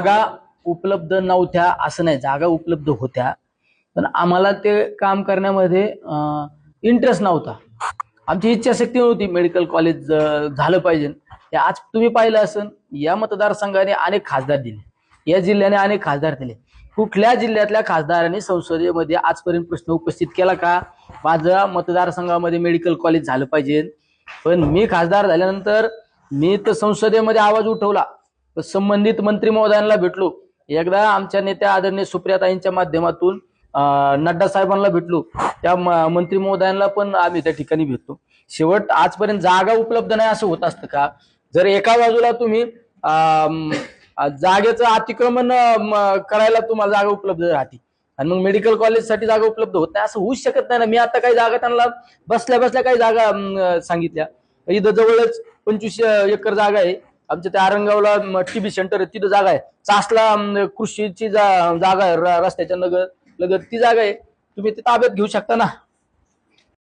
जागा उपलब्ध नव्हत्या असं नाही, जागा उपलब्ध होत्या, पण आम्हाला ते काम करण्यामध्ये इंटरेस्ट नव्हता. आमची इच्छाशक्ती नव्हती मेडिकल कॉलेज झालं पाहिजे. हे आज तुम्ही पाहिलं असेल, या मतदारसंघाने अनेक खासदार दिले, या जिल्ह्याने अनेक खासदार दिले. कुठल्या जिल्ह्यातल्या खासदारांनी संसदेमध्ये आजपर्यंत प्रश्न उपस्थित केला का माझ्या मतदारसंघामध्ये मेडिकल कॉलेज झालं पाहिजे? पण मी खासदार झाल्यानंतर मी तर संसदेमध्ये आवाज उठवला, संबंधित मंत्री महोदयांना भेटलो, एकदा आमच्या नेत्या आदरणीय सुप्रियाताईंच्या माध्यमातून नड्डा साहेबांना भेटलो, त्या मंत्री महोदयांना पण आम्ही त्या ठिकाणी भेटतो. शेवट आजपर्यंत जागा उपलब्ध नाही असं होत असतं का? जर एका बाजूला तुम्ही जागेचं अतिक्रमण करायला तुम्हाला जागा उपलब्ध राहते आणि मग मेडिकल कॉलेजसाठी जागा उपलब्ध होत नाही, असं होऊच शकत नाही ना. मी आता काही जागा त्यांना बसल्या बसल्या काही जागा सांगितल्या. इथं जवळच 25 एकर जागा आहे आमच्या, त्या आरंगावला टीबी सेंटर आहे, तिथं जागा आहे. चासला कृषीची जागा आहे रस्त्याच्या लगत ती जागा आहे, तुम्ही ती ताब्यात घेऊ शकता ना.